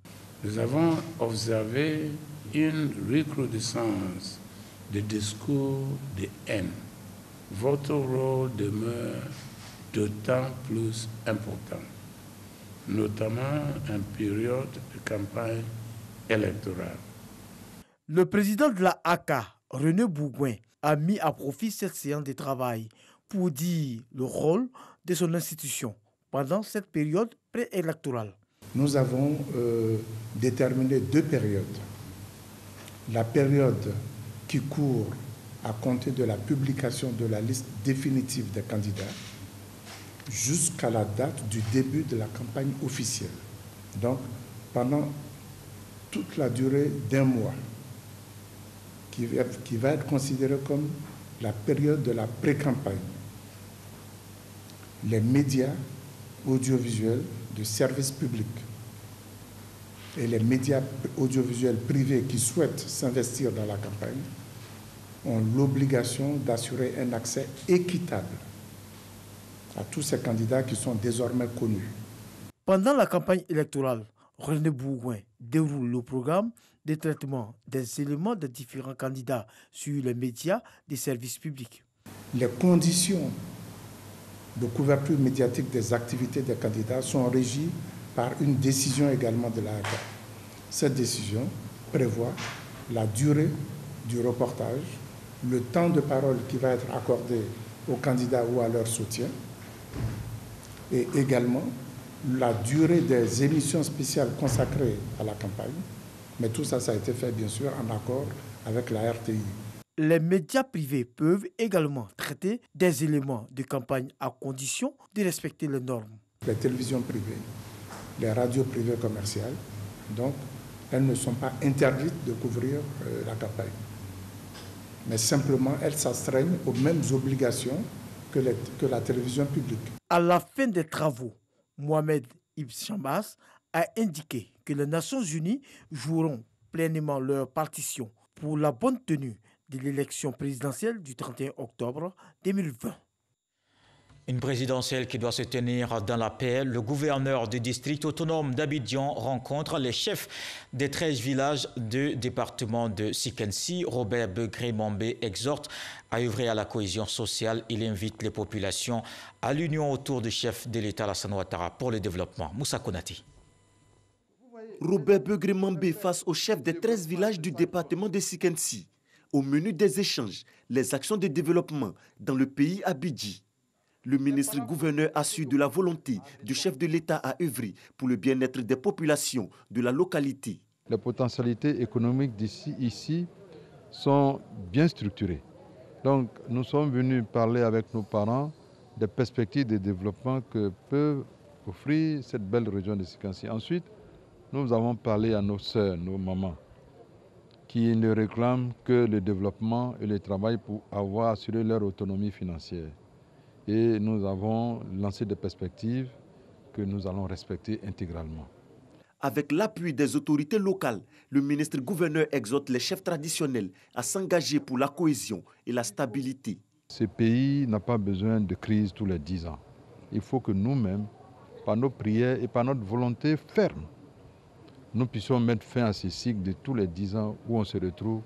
Nous avons observé une recrudescence de discours de haine. Votre rôle demeure d'autant plus important, notamment en période de campagne électorale. Le président de la ACA, René Bougouin, a mis à profit cette séance de travail pour dire le rôle de son institution pendant cette période préélectorale. Nous avons déterminé 2 périodes. La période qui court à compter de la publication de la liste définitive des candidats jusqu'à la date du début de la campagne officielle. Donc, pendant toute la durée d'1 mois, qui va être considérée comme la période de la pré-campagne, les médias audiovisuels de service public et les médias audiovisuels privés qui souhaitent s'investir dans la campagne ont l'obligation d'assurer un accès équitable à tous ces candidats qui sont désormais connus. Pendant la campagne électorale, René Bougouin déroule le programme de traitement des éléments des différents candidats sur les médias des services publics. Les conditions de couverture médiatique des activités des candidats sont régies par une décision également de l'ACA. Cette décision prévoit la durée du reportage, le temps de parole qui va être accordé aux candidats ou à leur soutien, et également la durée des émissions spéciales consacrées à la campagne. Mais tout ça, ça a été fait bien sûr en accord avec la RTI. Les médias privés peuvent également traiter des éléments de campagne à condition de respecter les normes. Les télévisions privées, les radios privées commerciales, donc elles ne sont pas interdites de couvrir la campagne. Mais simplement, elles s'astreignent aux mêmes obligations que la télévision publique. À la fin des travaux, Mohamed Ibn Chambas a indiqué que les Nations Unies joueront pleinement leur partition pour la bonne tenue de l'élection présidentielle du 31 octobre 2020. Une présidentielle qui doit se tenir dans la paix. Le gouverneur du district autonome d'Abidjan rencontre les chefs des 13 villages du département de Sikensi. Robert Begré-Mambé exhorte à œuvrer à la cohésion sociale. Il invite les populations à l'union autour du chef de l'État Alassane Ouattara pour le développement. Moussa Konati. Robert Begré-Mambé face aux chefs des 13 villages du département de Sikensi. Au menu des échanges, les actions de développement dans le pays Abidji. Le ministre-gouverneur assure de la volonté du chef de l'État à œuvrer pour le bien-être des populations de la localité. Les potentialités économiques ici sont bien structurées. Donc nous sommes venus parler avec nos parents des perspectives de développement que peut offrir cette belle région de Sikensi. Ensuite, nous avons parlé à nos sœurs, nos mamans, qui ne réclament que le développement et le travail pour avoir assuré leur autonomie financière. Et nous avons lancé des perspectives que nous allons respecter intégralement. Avec l'appui des autorités locales, le ministre-gouverneur exhorte les chefs traditionnels à s'engager pour la cohésion et la stabilité. Ce pays n'a pas besoin de crise tous les 10 ans. Il faut que nous-mêmes, par nos prières et par notre volonté ferme, nous puissions mettre fin à ces cycles de tous les 10 ans où on se retrouve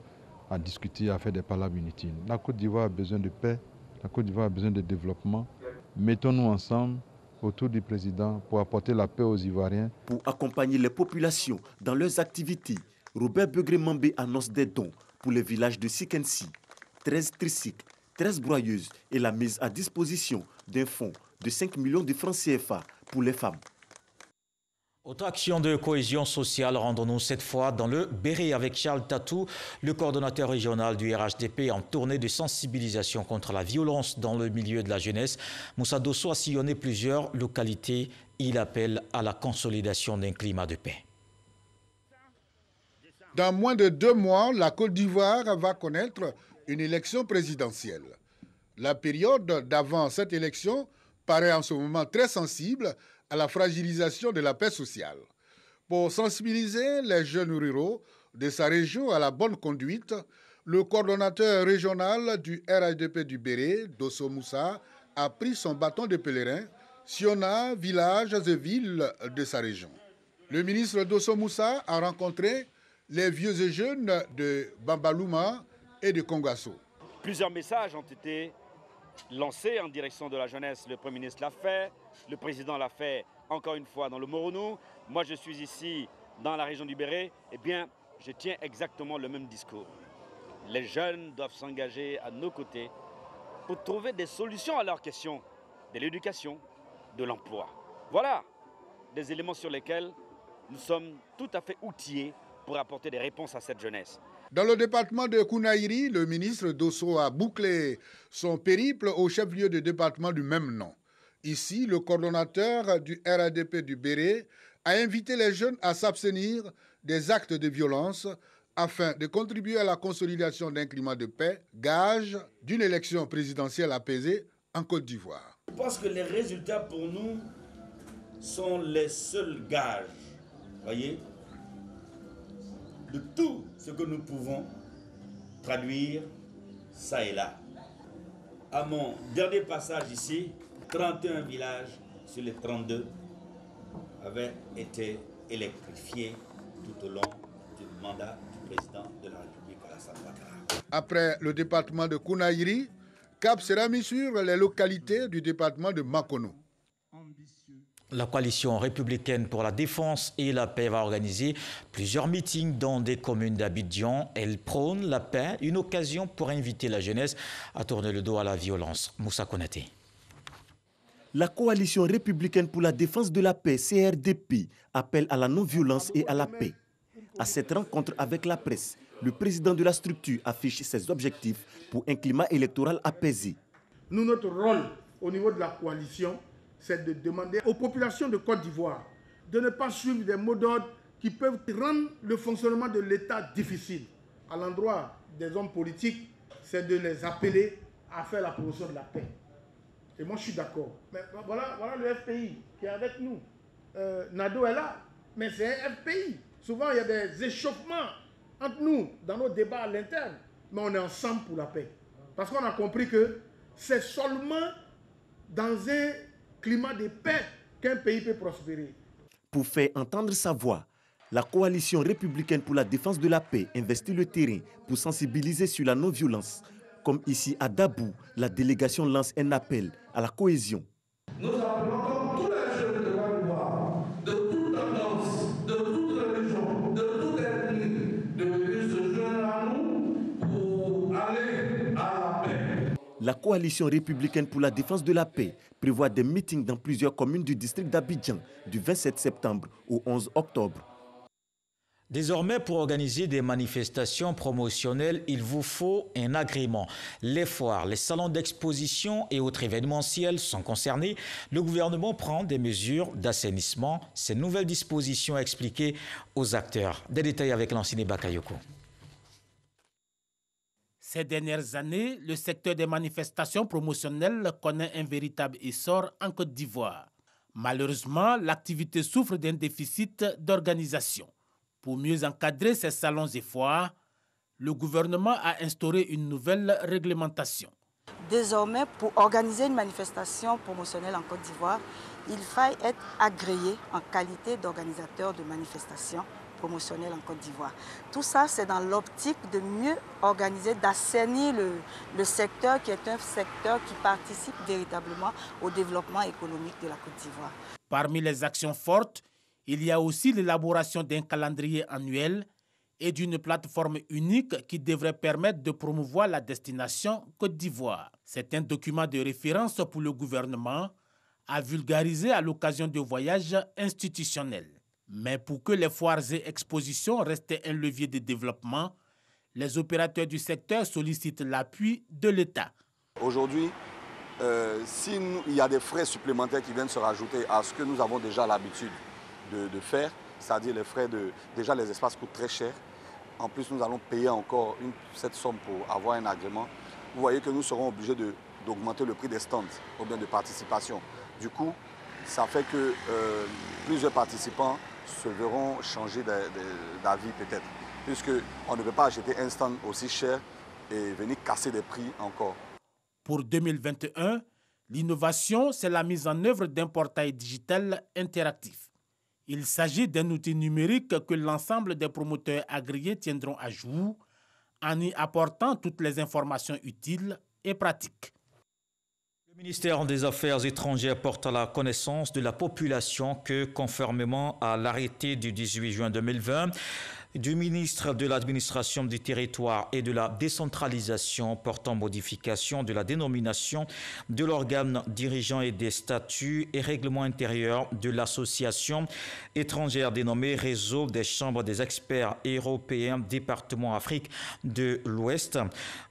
à discuter, à faire des palabres inutiles. La Côte d'Ivoire a besoin de paix. La Côte d'Ivoire a besoin de développement. Mettons-nous ensemble autour du président pour apporter la paix aux Ivoiriens. Pour accompagner les populations dans leurs activités, Robert Begré-Mambé annonce des dons pour les villages de Sikensi, 13 tricycles, 13 broyeuses et la mise à disposition d'un fonds de 5 millions de francs CFA pour les femmes. Autre action de cohésion sociale, rendons-nous cette fois dans le Béret avec Charles Tatou, le coordonnateur régional du RHDP en tournée de sensibilisation contre la violence dans le milieu de la jeunesse. Moussa Dosso a sillonné plusieurs localités. Il appelle à la consolidation d'un climat de paix. Dans moins de 2 mois, la Côte d'Ivoire va connaître une élection présidentielle. La période d'avant cette élection paraît en ce moment très sensible à la fragilisation de la paix sociale. Pour sensibiliser les jeunes ruraux de sa région à la bonne conduite, le coordonnateur régional du RHDP du Béret, Dosso Moussa, a pris son bâton de pèlerin, sillonna villages et villes de sa région. Le ministre Dosso Moussa a rencontré les vieux et jeunes de Bambalouma et de Kongasso. Plusieurs messages ont été lancé en direction de la jeunesse. Le Premier ministre l'a fait, le Président l'a fait encore une fois dans le Moronou. Moi, je suis ici dans la région du Béret. Eh bien, je tiens exactement le même discours. Les jeunes doivent s'engager à nos côtés pour trouver des solutions à leurs questions, de l'éducation, de l'emploi. Voilà des éléments sur lesquels nous sommes tout à fait outillés pour apporter des réponses à cette jeunesse. Dans le département de Kounaïri, le ministre Dosso a bouclé son périple au chef-lieu de département du même nom. Ici, le coordonnateur du RHDP du Béret a invité les jeunes à s'abstenir des actes de violence afin de contribuer à la consolidation d'un climat de paix, gage d'une élection présidentielle apaisée en Côte d'Ivoire. Je pense que les résultats pour nous sont les seuls gages, voyez, de tout ce que nous pouvons traduire ça et là. À mon dernier passage ici, 31 villages sur les 32 avaient été électrifiés tout au long du mandat du président de la République Alassane Ouattara. Après le département de Kounaïri, cap sera mis sur les localités du département de Makono. La coalition républicaine pour la défense et la paix va organiser plusieurs meetings dans des communes d'Abidjan. Elle prône la paix, une occasion pour inviter la jeunesse à tourner le dos à la violence. Moussa Konaté. La coalition républicaine pour la défense de la paix, CRDP, appelle à la non-violence et à la paix. À cette rencontre avec la presse, le président de la structure affiche ses objectifs pour un climat électoral apaisé. Nous, notre rôle au niveau de la coalition, c'est de demander aux populations de Côte d'Ivoire de ne pas suivre des mots d'ordre qui peuvent rendre le fonctionnement de l'État difficile. À l'endroit des hommes politiques, c'est de les appeler à faire la promotion de la paix. Et moi, je suis d'accord. Mais voilà le FPI qui est avec nous. Nado est là, mais c'est un FPI. Souvent, il y a des échauffements entre nous dans nos débats à l'interne. Mais on est ensemble pour la paix. Parce qu'on a compris que c'est seulement dans un climat de paix qu'un pays peut prospérer. Pour faire entendre sa voix, la coalition républicaine pour la défense de la paix investit le terrain pour sensibiliser sur la non-violence. Comme ici à Dabou, la délégation lance un appel à la cohésion. Nous appelons tous les jeunes de Côte d'Ivoire, de toute tendance, de toute religion, de toute ethnie, de venir se joindre à nous pour aller à la paix. La coalition républicaine pour la défense de la paix prévoit des meetings dans plusieurs communes du district d'Abidjan du 27 septembre au 11 octobre. Désormais, pour organiser des manifestations promotionnelles, il vous faut un agrément. Les foires, les salons d'exposition et autres événementiels sont concernés. Le gouvernement prend des mesures d'assainissement. Ces nouvelles dispositions expliquées aux acteurs. Des détails avec Lanciné Bakayoko. Ces dernières années, le secteur des manifestations promotionnelles connaît un véritable essor en Côte d'Ivoire. Malheureusement, l'activité souffre d'un déficit d'organisation. Pour mieux encadrer ces salons et foires, le gouvernement a instauré une nouvelle réglementation. Désormais, pour organiser une manifestation promotionnelle en Côte d'Ivoire, il faille être agréé en qualité d'organisateur de manifestations promotionnelles en Côte d'Ivoire. Tout ça, c'est dans l'optique de mieux organiser, d'assainir le secteur qui est un secteur qui participe véritablement au développement économique de la Côte d'Ivoire. Parmi les actions fortes, il y a aussi l'élaboration d'un calendrier annuel et d'une plateforme unique qui devrait permettre de promouvoir la destination Côte d'Ivoire. C'est un document de référence pour le gouvernement à vulgariser à l'occasion de voyages institutionnels. Mais pour que les foires et expositions restent un levier de développement, les opérateurs du secteur sollicitent l'appui de l'État. Aujourd'hui, s'il y a des frais supplémentaires qui viennent se rajouter à ce que nous avons déjà l'habitude de faire, c'est-à-dire les frais déjà les espaces coûtent très cher. En plus, nous allons payer encore cette somme pour avoir un agrément. Vous voyez que nous serons obligés d'augmenter le prix des stands ou bien de participation. Du coup, ça fait que plusieurs participants se verront changer d'avis peut-être, puisqu'on ne peut pas acheter un stand aussi cher et venir casser des prix encore. Pour 2021, l'innovation, c'est la mise en œuvre d'un portail digital interactif. Il s'agit d'un outil numérique que l'ensemble des promoteurs agréés tiendront à jour en y apportant toutes les informations utiles et pratiques. Le ministère des Affaires étrangères porte à la connaissance de la population que, conformément à l'arrêté du 18 juin 2020, du ministre de l'Administration du Territoire et de la Décentralisation portant modification de la dénomination de l'organe dirigeant et des statuts et règlements intérieurs de l'association étrangère dénommée Réseau des chambres des experts européens département Afrique de l'Ouest,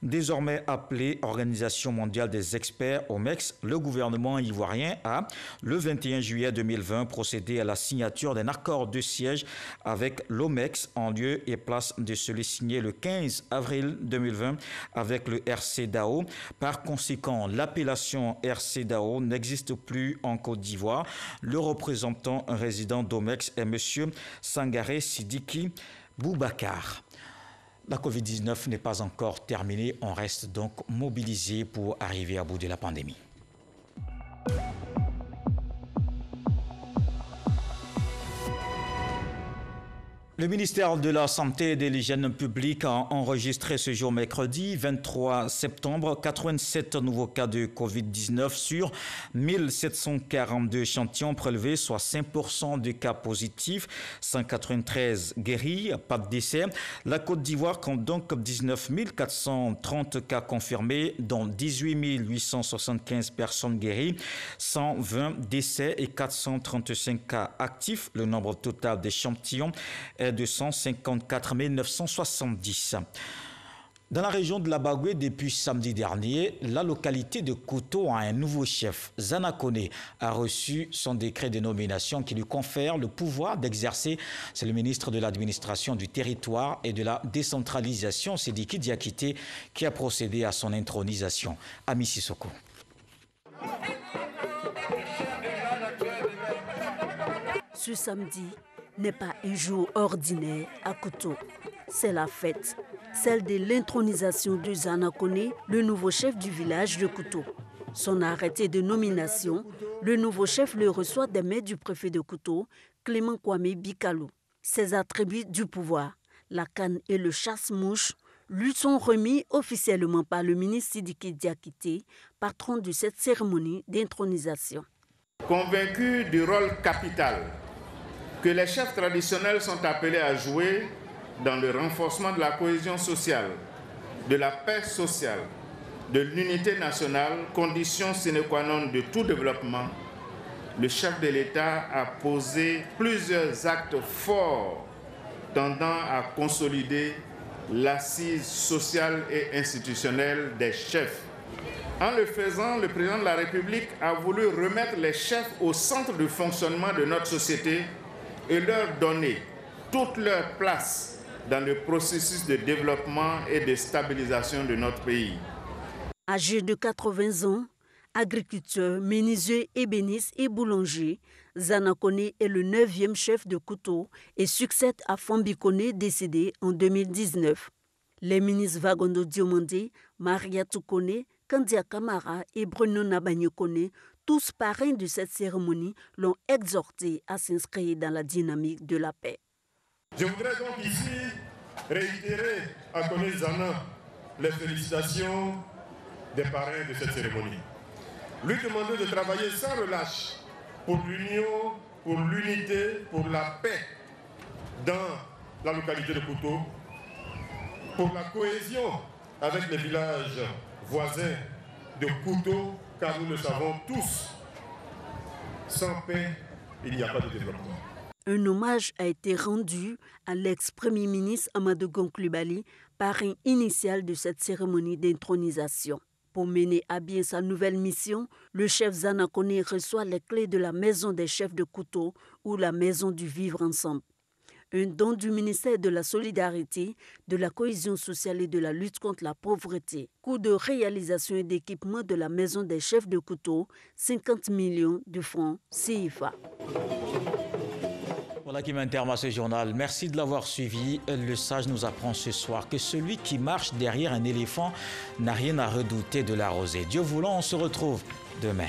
désormais appelée Organisation mondiale des experts OMEX. Le gouvernement ivoirien a, le 21 juillet 2020, procédé à la signature d'un accord de siège avec l'OMEX en lieu et place de celui signé le 15 avril 2020 avec le RCDAO. Par conséquent, l'appellation RCDAO n'existe plus en Côte d'Ivoire. Le représentant résident d'OMEX est M. Sangaré Sidiki Boubacar. La Covid-19 n'est pas encore terminée. On reste donc mobilisé pour arriver à bout de la pandémie. Le ministère de la Santé et de l'Hygiène publique a enregistré ce jour mercredi 23 septembre 87 nouveaux cas de Covid-19 sur 1742 échantillons prélevés, soit 5% de cas positifs, 193 guéris, pas de décès. La Côte d'Ivoire compte donc 19 430 cas confirmés, dont 18 875 personnes guéries, 120 décès et 435 cas actifs. Le nombre total d'échantillons est de 154 970. Dans la région de la Bagoué, depuis samedi dernier, la localité de Kouto a un nouveau chef. Zana Kone a reçu son décret de nomination qui lui confère le pouvoir d'exercer. C'est le ministre de l'Administration du Territoire et de la Décentralisation, Sidiki Diakité, qui a procédé à son intronisation. Ami Sissoko. Ce samedi n'est pas un jour ordinaire à Kouto. C'est la fête, celle de l'intronisation de Zana Kone, le nouveau chef du village de Kouto. Son arrêté de nomination, le nouveau chef le reçoit des mains du préfet de Kouto, Clément Kwame Bikalo. Ses attributs du pouvoir, la canne et le chasse-mouche, lui sont remis officiellement par le ministre Sidiki Diakité, patron de cette cérémonie d'intronisation. Convaincu du rôle capital que les chefs traditionnels sont appelés à jouer dans le renforcement de la cohésion sociale, de la paix sociale, de l'unité nationale, condition sine qua non de tout développement, le chef de l'État a posé plusieurs actes forts tendant à consolider l'assise sociale et institutionnelle des chefs. En le faisant, le président de la République a voulu remettre les chefs au centre du fonctionnement de notre société et leur donner toute leur place dans le processus de développement et de stabilisation de notre pays. Âgé de 80 ans, agriculteur, menuisier, ébéniste et boulanger, Zana Kone est le 9e chef de Kouto et succède à Fambi Kone, décédé en 2019. Les ministres Vagondo Diomandé, Mariatou Kone, Kandia Kamara et Bruno Nabagno Kone, tous parrains de cette cérémonie, l'ont exhorté à s'inscrire dans la dynamique de la paix. Je voudrais donc ici réitérer à Kone Zana les félicitations des parrains de cette cérémonie. Lui demander de travailler sans relâche pour l'union, pour l'unité, pour la paix dans la localité de Kouto, pour la cohésion avec les villages voisins de Kouto, car nous le savons tous, sans paix, il n'y a pas de développement. Un hommage a été rendu à l'ex-premier ministre Amadou Gon Coulibaly, parrain initial de cette cérémonie d'intronisation. Pour mener à bien sa nouvelle mission, le chef Zana Koné reçoit les clés de la maison des chefs de couteau ou la maison du vivre ensemble. Un don du ministère de la Solidarité, de la Cohésion sociale et de la lutte contre la pauvreté. Coût de réalisation et d'équipement de la maison des chefs de couteau, 50 millions de francs CFA. Voilà qui met un terme à ce journal. Merci de l'avoir suivi. Le sage nous apprend ce soir que celui qui marche derrière un éléphant n'a rien à redouter de la rosée. Dieu voulant, on se retrouve demain.